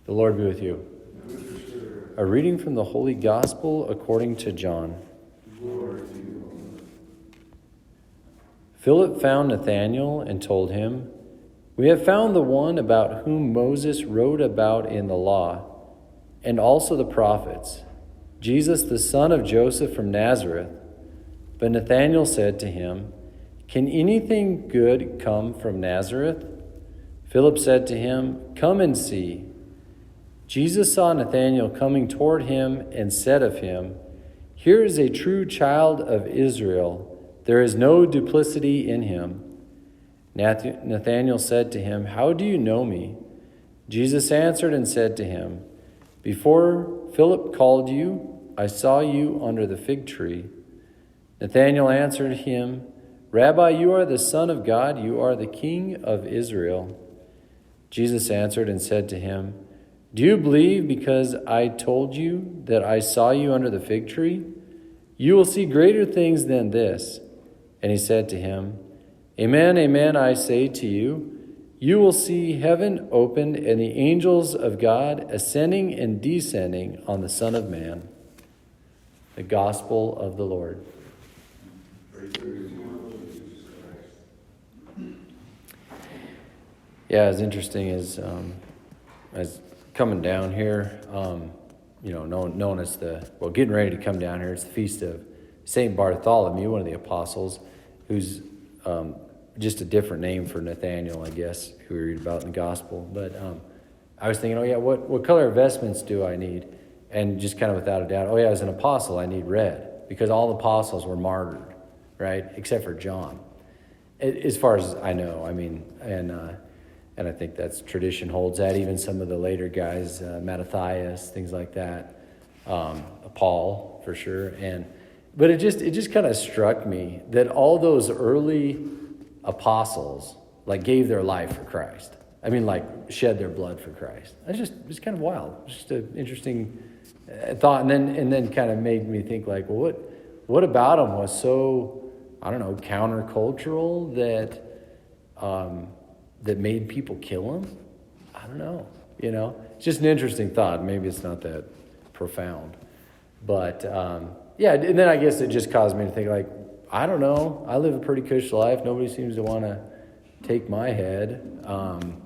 The Lord be with you. A reading from the Holy Gospel according to John. Philip found Nathanael and told him, "We have found the one about whom Moses wrote about in the law, and also the prophets, Jesus the son of Joseph from Nazareth." But Nathanael said to him, "Can anything good come from Nazareth?" Philip said to him, "Come and see." Jesus saw Nathanael coming toward him and said of him, "Here is a true child of Israel. There is no duplicity in him." Nathanael said to him, "How do you know me?" Jesus answered and said to him, "Before Philip called you, I saw you under the fig tree." Nathanael answered him, "Rabbi, you are the Son of God. You are the King of Israel." Jesus answered and said to him, "Do you believe because I told you that I saw you under the fig tree? You will see greater things than this." And he said to him, "Amen, amen, I say to you, you will see heaven opened and the angels of God ascending and descending on the Son of Man." The Gospel of the Lord. Yeah, it's interesting as coming down here, known as getting ready to come down here. It's the feast of St. Bartholomew, one of the apostles, who's just a different name for Nathanael, I guess, who we read about in the gospel. But I was thinking, what color of vestments do I need? And just kind of without a doubt, as an apostle, I need red, because all the apostles were martyred, right? Except for John, as far as I know. And I think that's tradition holds that. Even some of the later guys, Mattathias, things like that, Paul for sure. But it just kind of struck me that all those early apostles gave their life for Christ. Shed their blood for Christ. It's kind of wild. It's just an interesting thought, and then kind of made me think what about them was so countercultural that made people kill him? I don't know. It's just an interesting thought. Maybe it's not that profound. But, and then I guess it just caused me to think, I don't know. I live a pretty cush life. Nobody seems to want to take my head. Am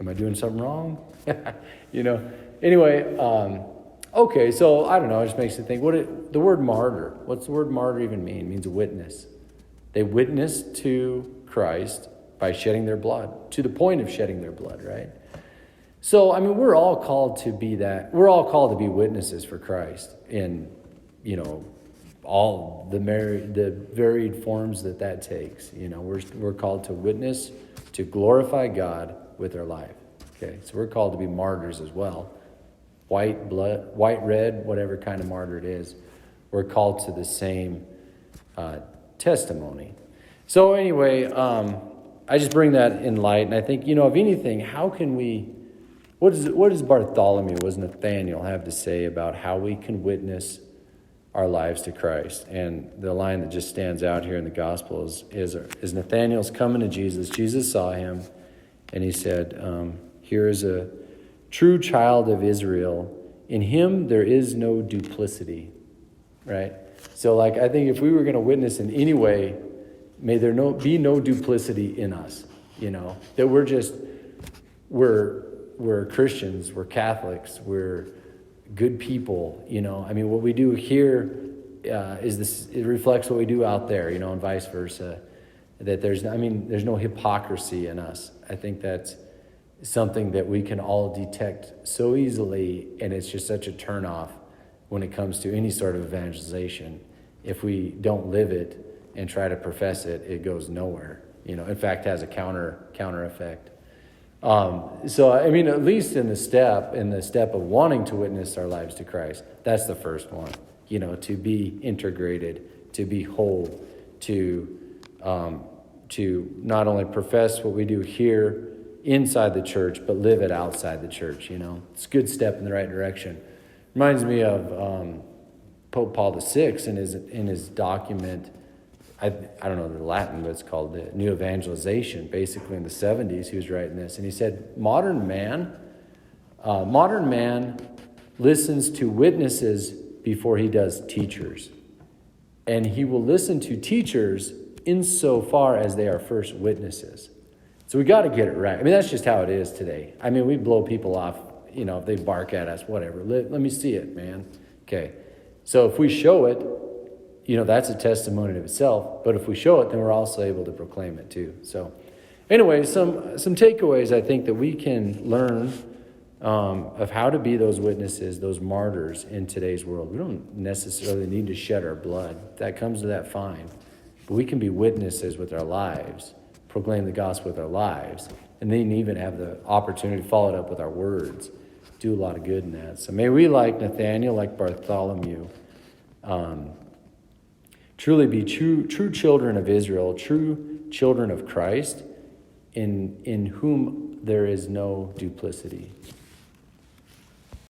I doing something wrong? Anyway, okay, so I don't know. It just makes you think, the word martyr, what's the word martyr even mean? It means a witness. They witnessed to Christ by shedding their blood, to the point of shedding their blood, right? So, we're all called to be that. We're all called to be witnesses for Christ in, all the varied forms that takes. We're called to witness, to glorify God with our life. Okay, so we're called to be martyrs as well. White, red, whatever kind of martyr it is. We're called to the same testimony. So anyway, I just bring that in light, and I think, if anything, how can we, what does Bartholomew, what does Nathanael have to say about how we can witness our lives to Christ? And the line that just stands out here in the gospel is Nathanael's coming to Jesus. Jesus saw him, and he said, "Here is a true child of Israel. In him there is no duplicity," right? So I think if we were going to witness in any way, may there be no duplicity in us, that we're Christians, we're Catholics, we're good people, what we do here is this, it reflects what we do out there, and vice versa, that there's no hypocrisy in us. I think that's something that we can all detect so easily, and it's just such a turnoff when it comes to any sort of evangelization. If we don't live it and try to profess it, it goes nowhere. In fact, has a counter effect. So at least in the step of wanting to witness our lives to Christ, that's the first one. To be integrated, to be whole, to not only profess what we do here inside the church, but live it outside the church. It's a good step in the right direction. Reminds me of Pope Paul VI in his document. I don't know the Latin, but it's called the New Evangelization. Basically in the 70s, he was writing this, and he said, modern man Modern man listens to witnesses before he does teachers. And he will listen to teachers insofar as they are first witnesses. So we got to get it right. I mean, that's just how it is today. I mean, we blow people off, if they bark at us, whatever. Let me see it, man. Okay. So if we show it, that's a testimony of itself. But if we show it, then we're also able to proclaim it too. So anyway, some takeaways I think that we can learn of how to be those witnesses, those martyrs in today's world. We don't necessarily need to shed our blood. If that comes to that, fine. But we can be witnesses with our lives, proclaim the gospel with our lives, and then even have the opportunity to follow it up with our words. Do a lot of good in that. So may we, like Nathaniel, like Bartholomew, truly be true children of Israel, true children of Christ, in whom there is no duplicity.